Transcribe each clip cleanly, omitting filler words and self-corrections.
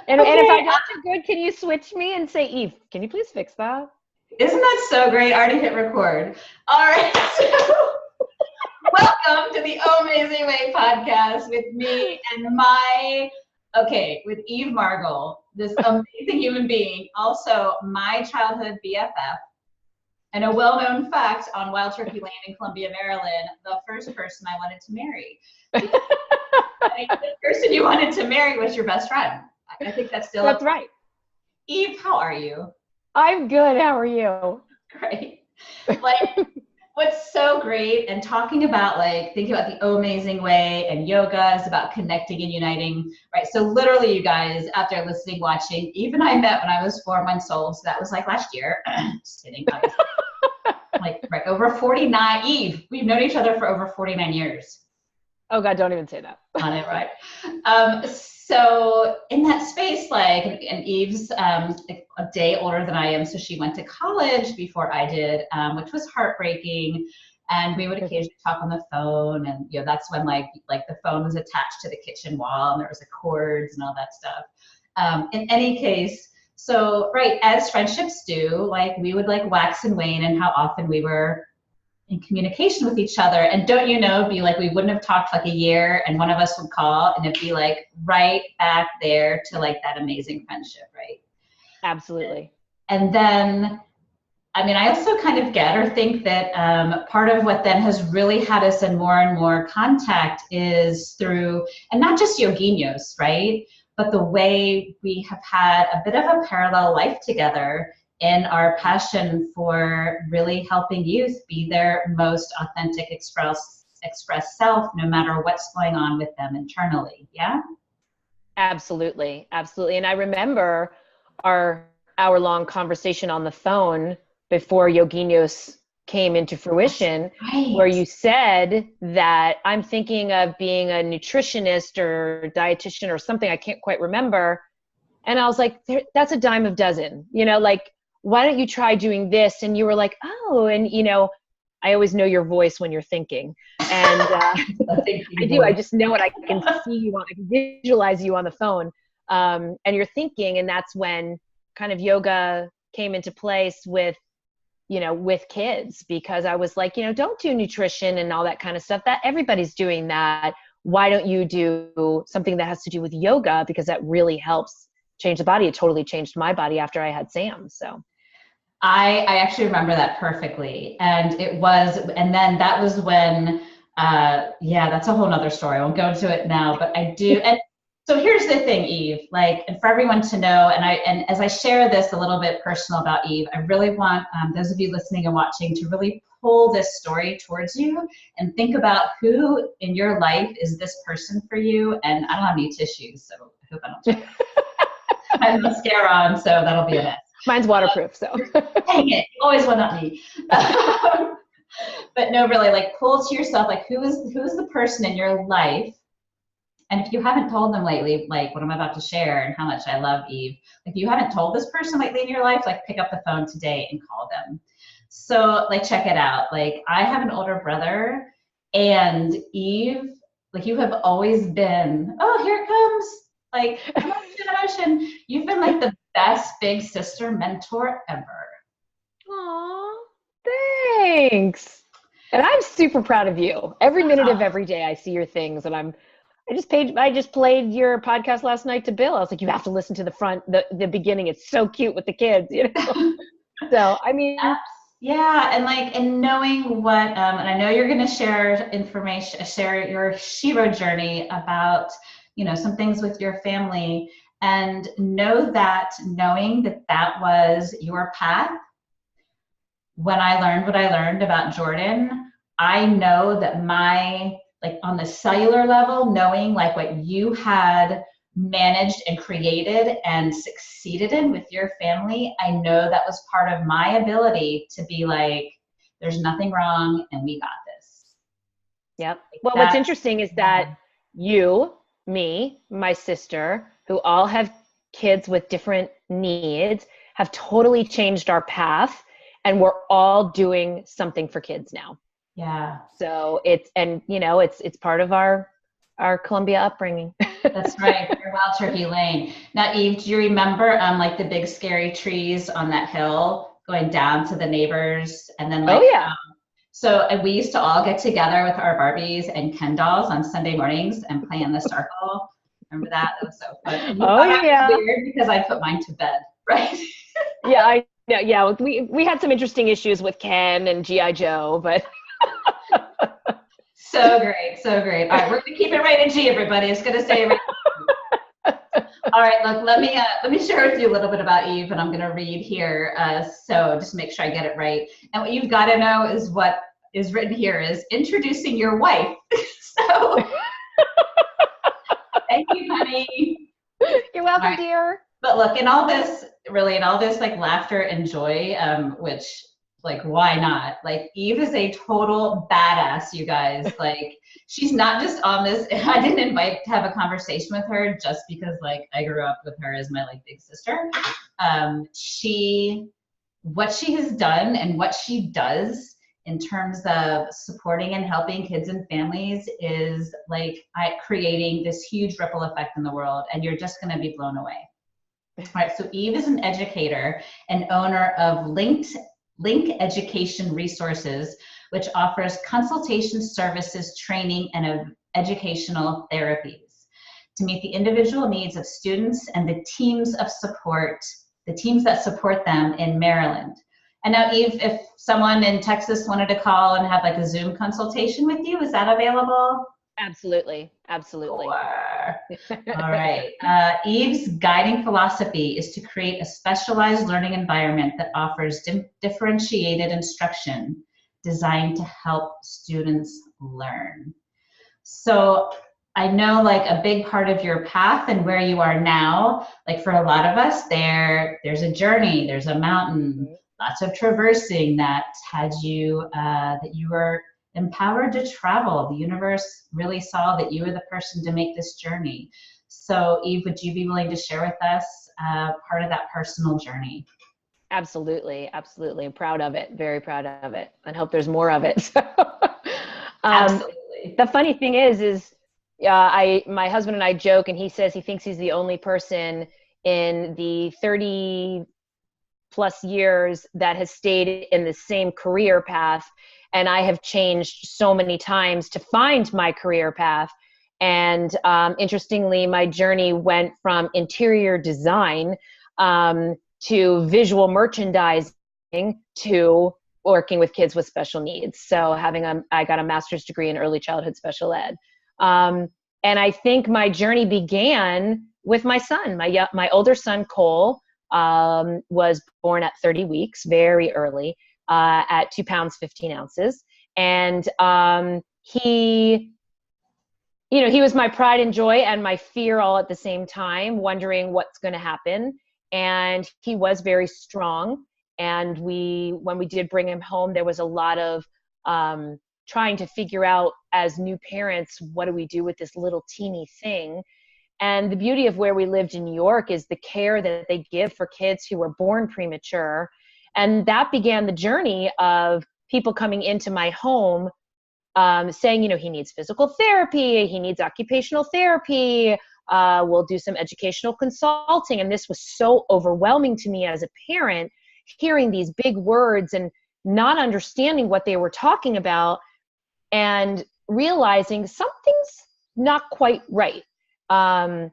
And Okay. if I don't do good, can you switch me and say, Eve, can you please fix that? Isn't that so great? I already hit record. All right. So, welcome to the OHMazing Way podcast with me and with Eve Margol, this amazing human being, also my childhood BFF, and a well-known fact on Wild Turkey Lane in Columbia, Maryland, the first person I wanted to marry. The person you wanted to marry was your best friend. I think that's still That's right. Eve, how are you? I'm good. How are you? Great. Like, what's so great, and talking about thinking about the OHMazing Way and yoga is about connecting and uniting, right? So literally, you guys out there listening, watching, Eve and I met when I was 4 months old. So that was last year. Just kidding. Over 49. Eve, we've known each other for over 49 years. Oh God, don't even say that. On it, right? So in that space, and Eve's a day older than I am, so she went to college before I did, which was heartbreaking. And we would occasionally talk on the phone, and that's when the phone was attached to the kitchen wall, and there was the cords and all that stuff. In any case, so right, as friendships do, we would wax and wane, and how often we were in communication with each other. And don't you know, we wouldn't have talked a year, and one of us would call, and it'd be right back there to that amazing friendship, right? Absolutely. And then, I also kind of get or think that part of what then has really had us in more and more contact is through, and not just yoginos, right? But the way we have had a bit of a parallel life together in our passion for really helping youth be their most authentic express self, no matter what's going on with them internally. Yeah? Absolutely. Absolutely. And I remember our hour-long conversation on the phone before Yoginos came into fruition, right, where you said that I'm thinking of being a nutritionist or dietitian or something, I can't quite remember. And I was like, that's a dime a dozen, why don't you try doing this? And you were like, oh, and I always know your voice when you're thinking. And I do, I just know it. I can see you I can visualize you on the phone. And you're thinking, and that's when kind of yoga came into place with kids, because I was like, don't do nutrition and all that kind of stuff. That everybody's doing that. Why don't you do something that has to do with yoga? Because that really helps change the body. It totally changed my body after I had Sam. So I actually remember that perfectly. And then that was when, that's a whole nother story. I won't go into it now, but I do. And so here's the thing, Eve, and for everyone to know, and as I share this a little bit personal about Eve, I really want those of you listening and watching to really pull this story towards you and think about who in your life is this person for you. And I don't have any tissues, so I hope I don't. I have mascara on, so that'll be a mess. Mine's waterproof, so. Dang it, you always want not me. But no, really, pull to yourself, who is the person in your life? And if you haven't told them lately, what I'm about to share and how much I love Eve, if you haven't told this person lately in your life, pick up the phone today and call them. So, check it out. I have an older brother, and Eve, you have always been, oh, here it comes. Emotion. You've been the best big sister mentor ever. Aw, thanks. And I'm super proud of you. Every minute of every day I see your things, and I just played your podcast last night to Bill. I was like, you have to listen to the beginning. It's so cute with the kids, So, yeah, and knowing what, and I know you're going to share information, share your Shiro journey about, some things with your family, and knowing that was your path. When I learned what I learned about Jordan, I know that on the cellular level, knowing what you had managed and created and succeeded in with your family, I know that was part of my ability to be there's nothing wrong and we got this. Yep. Well, what's interesting is that you, me, my sister, who all have kids with different needs, have totally changed our and we're all doing something for kids now. Yeah. So it's part of our Columbia upbringing. That's right. Farewell Turkey Lane. Now, Eve, do you remember like the big scary trees on that hill going down to the neighbors? And then Oh like, yeah. and we used to all get together with our Barbies and Ken dolls on Sunday mornings and play in the circle. Remember that? That was so fun. And you Oh thought I was yeah. weird because I put mine to bed, right? Yeah, I yeah, we had some interesting issues with Ken and GI Joe, but So great, so great. All right, we're gonna keep it rated G, everybody. It's gonna say rated G. All right, look, let me share with you a little bit about Eve, and I'm gonna read here. So just make sure I get it right. And what you've got to know is what is written here is introducing your wife. So thank you, honey. you're All welcome, right. dear. But look, in all this, really, in all this like laughter and joy, which like why not? Like Eve is a total badass, you guys. Like she's not just on this. I didn't invite to have a conversation with her just because like I grew up with her as my like big sister. What she has done and what she does in terms of supporting and helping kids and families is like creating this huge ripple effect in the world, and you're just going to be blown away. All right, so Eve is an educator and owner of LinkEducation Resources, which offers consultation services, training, and educational therapies to meet the individual needs of students and the teams that support them in Maryland. And now, Eve, if someone in Texas wanted to call and have like a Zoom consultation with you, is that available? Absolutely, absolutely. All right. Eve's guiding philosophy is to create a specialized learning environment that offers differentiated instruction designed to help students learn. So I know like a big part of your path and where you are now, like for a lot of us, there's a journey, there's a mountain, lots of traversing that had you, that you were empowered to travel. The universe really saw that you were the person to make this journey. So Eve, would you be willing to share with us part of that personal journey? Absolutely, absolutely. I'm proud of it, very proud of it, and hope there's more of it. Absolutely. The funny thing is my husband and I joke, and he says he thinks he's the only person in the 30 plus years that has stayed in the same career path. And I have changed so many times to find my career path. And interestingly, my journey went from interior design to visual merchandising to working with kids with special needs. So I got a master's degree in early childhood special ed. And I think my journey began with my son. My older son, Cole, was born at 30 weeks, very early, at 2 pounds, 15 ounces. And he was my pride and joy and my fear all at the same time, wondering what's going to happen. And he was very strong. And when we did bring him home, there was a lot of trying to figure out as new parents, what do we do with this little teeny thing? And the beauty of where we lived in New York is the care that they give for kids who were born premature. And that began the journey of people coming into my home saying, he needs physical therapy, he needs occupational therapy, we'll do some educational consulting. And this was so overwhelming to me as a parent, hearing these big words and not understanding what they were talking about and realizing something's not quite right. And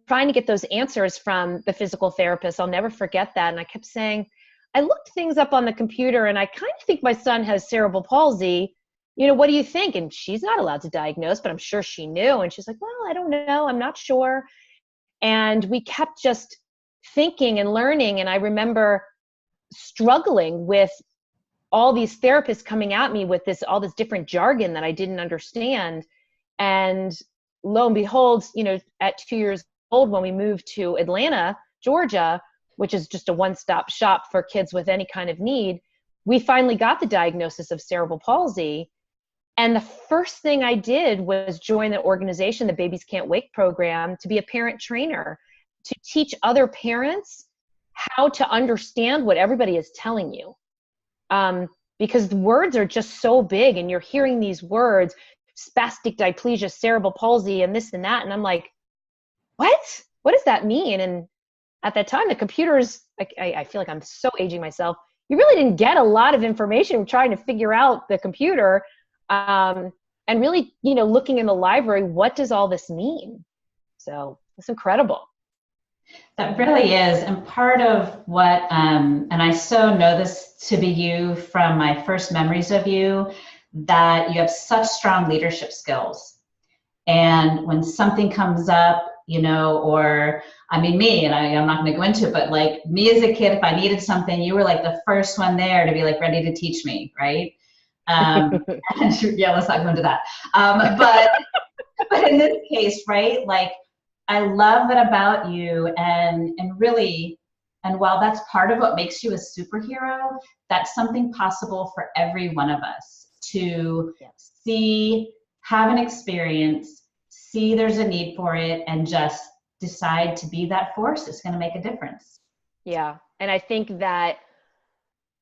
trying to get those answers from the physical therapist. I'll never forget that. And I kept saying, I looked things up on the computer and I kind of think my son has cerebral palsy. What do you think? And she's not allowed to diagnose, but I'm sure she knew. And she's like, well, I don't know. I'm not sure. And we kept just thinking and learning. And I remember struggling with all these therapists coming at me with all this different jargon that I didn't understand. And lo and behold, at 2 years old, when we moved to Atlanta, Georgia, which is just a one-stop shop for kids with any kind of need, we finally got the diagnosis of cerebral palsy. And the first thing I did was join the organization, the Babies Can't Wait program, to be a parent trainer, to teach other parents how to understand what everybody is telling you. Because the words are just so big and you're hearing these words, spastic diplegia, cerebral palsy, and this and that. And I'm like, what does that mean? And at that time, the computers, I feel like I'm so aging myself. You really didn't get a lot of information trying to figure out the computer, and really, looking in the library, what does all this mean? So it's incredible. That really is. And part of what, and I so know this to be you from my first memories of you, that you have such strong leadership skills. And when something comes up, or me, and I'm not going to go into it, but like me as a kid, if I needed something, you were like the first one there to be like ready to teach me, right? And yeah, let's not go into that. But in this case, right, like I love that about you, and really, and while that's part of what makes you a superhero, that's something possible for every one of us to see, have an experience, see there's a need for it, and just decide to be that force that's going to make a difference. Yeah. And I think that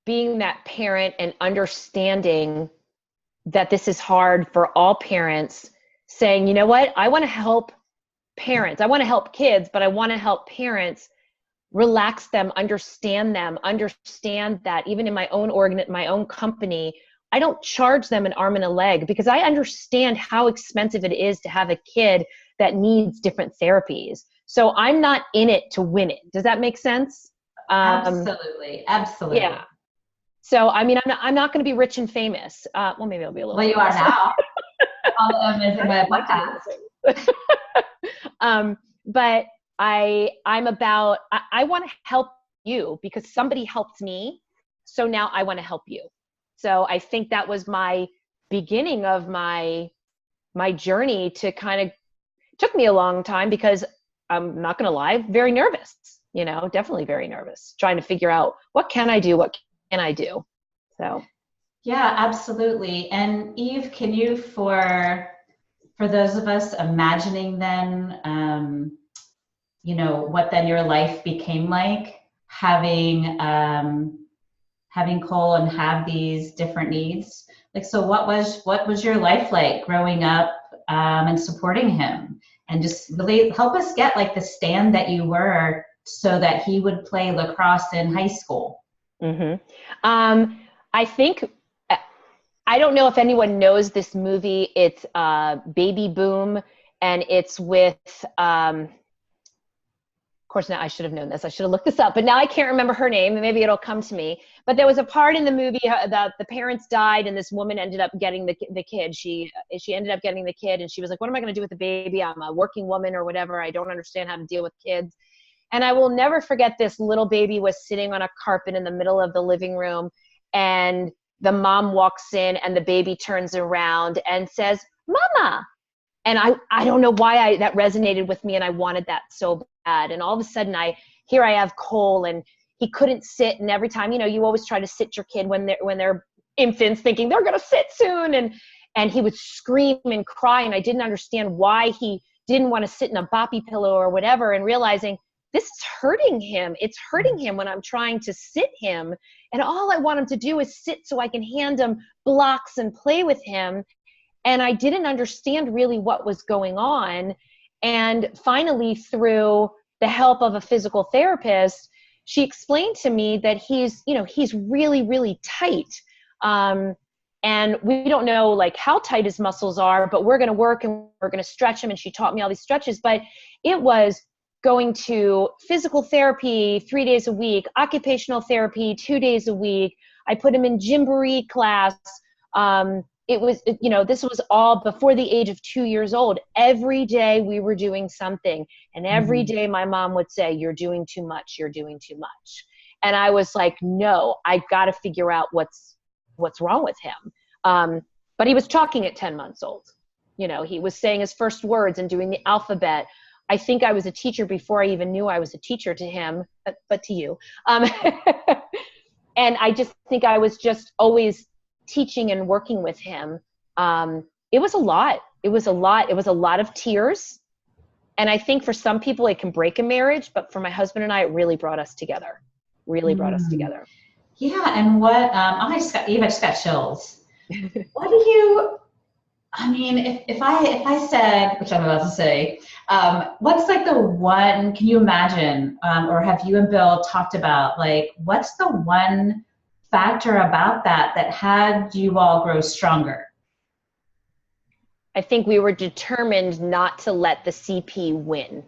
being that parent and understanding that this is hard for all parents, saying, you know what, I want to help parents. I want to help kids, but I want to help parents, relax them, understand that even in my own company, I don't charge them an arm and a leg, because I understand how expensive it is to have a kid that needs different therapies. So I'm not in it to win it. Does that make sense? Absolutely. Absolutely. Yeah. So, I'm not going to be rich and famous. Well, maybe I'll be a little. Well, you are now. On the Amazing Way podcast. But I'm about, I want to help you because somebody helped me. So now I want to help you. So I think that was my beginning of my journey to took me a long time, because I'm not going to lie, very nervous, definitely very nervous, trying to figure out what can I do? What can I do? So. Yeah, absolutely. And Eve, can you, for those of us imagining then, what then your life became like, having Cole and have these different needs. Like, so what was your life like growing up, and supporting him, and just really help us get like the stand that you were so that he would play lacrosse in high school? Mm-hmm. I think, I don't know if anyone knows this movie. It's Baby Boom, and it's with, of course, now I should have known this. I should have looked this up, but now I can't remember her name. Maybe it'll come to me. But there was a part in the movie that the parents died, and this woman ended up getting the kid. She ended up getting the kid, and she was like, what am I going to do with the baby? I'm a working woman or whatever. I don't understand how to deal with kids. And I will never forget, this little baby was sitting on a carpet in the middle of the living room, and the mom walks in, and the baby turns around and says, Mama. And I don't know why that resonated with me, and I wanted that so bad. And all of a sudden here I have Cole, and he couldn't sit. And every time, you always try to sit your kid when they're infants, thinking they're going to sit soon. And he would scream and cry. And I didn't understand why he didn't want to sit in a boppy pillow or whatever, and realizing this is hurting him. It's hurting him when I'm trying to sit him. And all I want him to do is sit so I can hand him blocks and play with him. And I didn't understand really what was going on. And finally, through the help of a physical therapist, she explained to me that he's really, really tight. And we don't know like how tight his muscles are, but we're going to work and we're going to stretch him. And she taught me all these stretches, but it was going to physical therapy 3 days a week, occupational therapy 2 days a week. I put him in gymboree class. This was all before the age of 2 years old. Every day we were doing something. And every day my mom would say, you're doing too much. You're doing too much. And I was like, no, I got to figure out what's wrong with him. But he was talking at 10 months old. He was saying his first words and doing the alphabet. I think I was a teacher before I even knew I was a teacher to him, but to you. And I just think I was just always teaching and working with him. It was a lot. It was a lot of tears. And I think for some people it can break a marriage, but for my husband and I, it really brought us together. Yeah. And what, Eve, I just got chills. I mean, if I said, which I'm about to say, what's like the one, can you imagine, or have you and Bill talked about, like, what's the one factor about that that had you all grow stronger? I think we were determined not to let the CP win.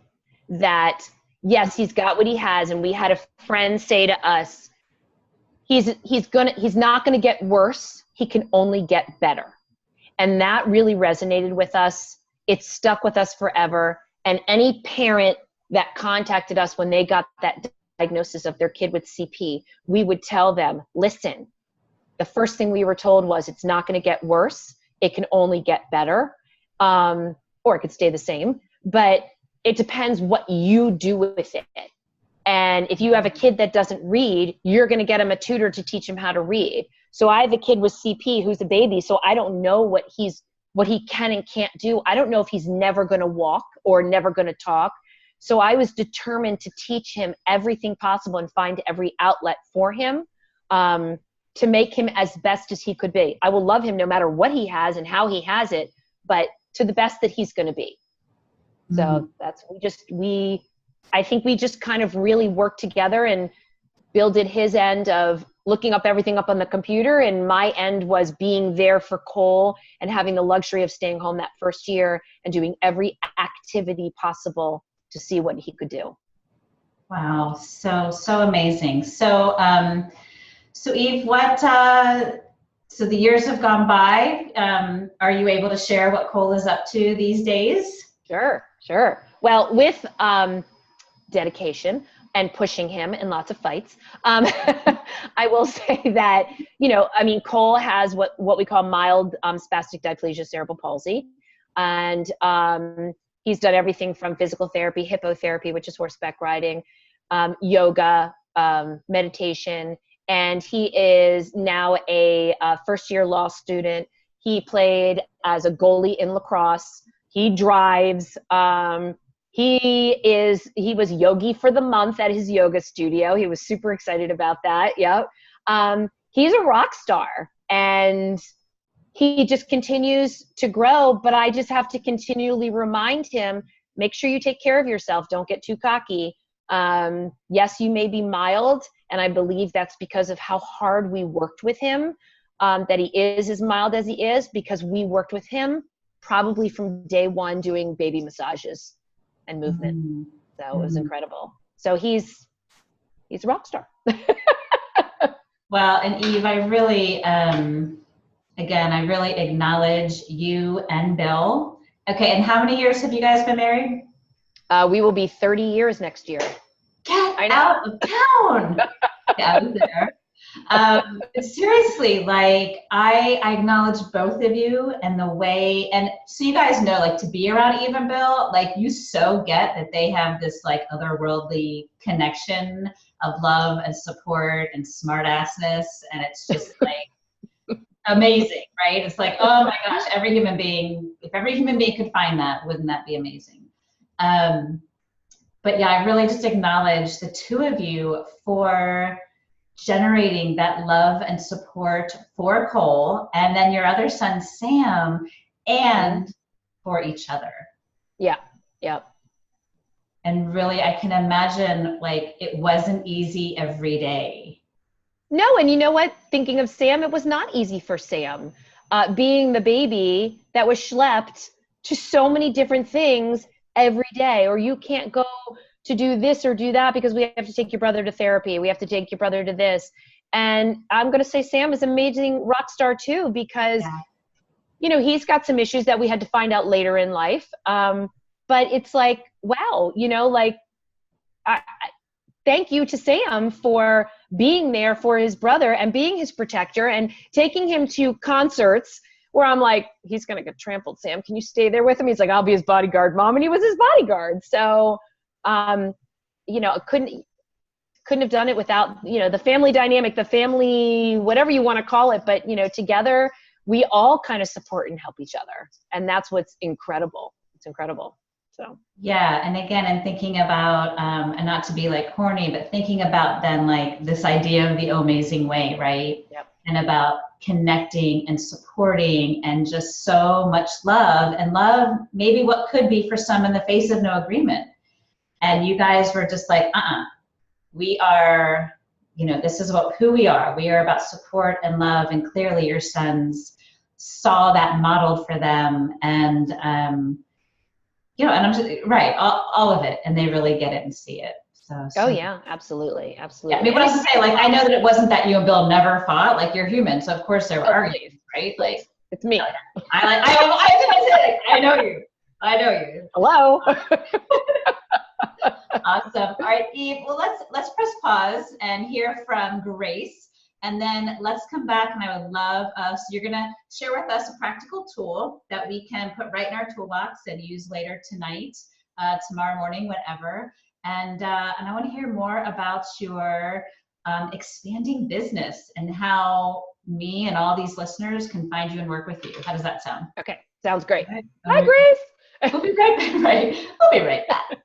That, yes, he's got what he has, and we had a friend say to us, he's not gonna get worse, he can only get better. And that really resonated with us. It stuck with us forever. And any parent that contacted us when they got that diagnosis of their kid with CP, we would tell them, listen, the first thing we were told was it's not going to get worse. It can only get better, or it could stay the same. But it depends what you do with it. And if you have a kid that doesn't read, you're going to get him a tutor to teach him how to read. So I have a kid with CP who's a baby, so I don't know what he can and can't do. I don't know if he's never going to walk or never going to talk. So I was determined to teach him everything possible and find every outlet for him, to make him as best as he could be. I will love him no matter what he has and how he has it, but to the best that he's going to be. So that's, I think we just kind of really worked together, and Bill did his end of looking up everything up on the computer, and my end was being there for Cole and having the luxury of staying home that first year and doing every activity possible to see what he could do. Wow, so amazing. So so Eve, so the years have gone by. Are you able to share what Cole is up to these days? Sure. Well, with dedication and pushing him in lots of fights, I will say that, I mean, Cole has what we call mild spastic diplegia cerebral palsy. And he's done everything from physical therapy, hippotherapy, which is horseback riding, yoga, meditation. And he is now a first-year law student. He played as a goalie in lacrosse. He drives. He was yogi for the month at his yoga studio. He was super excited about that. Yep. He's a rock star, and he just continues to grow, but I just have to continually remind him, make sure you take care of yourself. Don't get too cocky. Yes, you may be mild, and I believe that's because of how hard we worked with him, that he is as mild as he is, because we worked with him probably from day one doing baby massages and movement. So it was incredible. So he's a rock star. Well, and Eve, I really, again, I really acknowledge you and Bill. Okay, and how many years have you guys been married? We will be 30 years next year. Get out of town. Yeah, I was there. Seriously, like I acknowledge both of you and the way, and so you guys know, like, to be around Eve and Bill, like, you so get that they have this like otherworldly connection of love and support and smart assness, and it's just like amazing, right? It's like, oh my gosh, if every human being could find that, wouldn't that be amazing? But yeah, I really just acknowledge the two of you for generating that love and support for Cole, and then your other son, Sam, and for each other. Yeah. And really, I can imagine, like, it wasn't easy every day. No, and you know what? Thinking of Sam, it was not easy for Sam. Being the baby that was schlepped to so many different things every day, or you can't go to do this or do that because we have to take your brother to therapy. We have to take your brother to this. And I'm going to say Sam is an amazing rock star too, because, he's got some issues that we had to find out later in life. But it's like, wow, thank you to Sam for being there for his brother and being his protector and taking him to concerts where I'm like, he's going to get trampled. Sam, can you stay there with him? He's like, I'll be his bodyguard, Mom. And he was his bodyguard. So, couldn't have done it without, the family dynamic, the family, whatever you want to call it. But, together we all kind of support and help each other. And that's what's incredible. It's incredible. So. Yeah. And again, I'm thinking about, and not to be like corny, but thinking about then like this idea of the OHMazing Way, right? Yep. and about connecting and supporting and just so much love, and love maybe what could be for some in the face of no agreement. And you guys were just like, we are, you know, this is who we are. We are about support and love, and clearly your sons saw that modeled for them, and you know, and I'm just, right, all of it, and they really get it and see it. So oh yeah, absolutely, absolutely. Yeah, I mean, what I was to say, like, I know that it wasn't that you and Bill never fought. Like, you're human, so of course there were arguments, right? Like, it's me. I know you. I know you. Hello. Awesome. All right, Eve. Well, let's press pause and hear from Grace, and then let's come back. And I would love us. You're gonna share with us a practical tool that we can put right in our toolbox and use later tonight, tomorrow morning, whatever. And I want to hear more about your expanding business and how me and all these listeners can find you and work with you. How does that sound? Okay, sounds great. Right. Hi, Grace. We'll be right back. We'll be right back.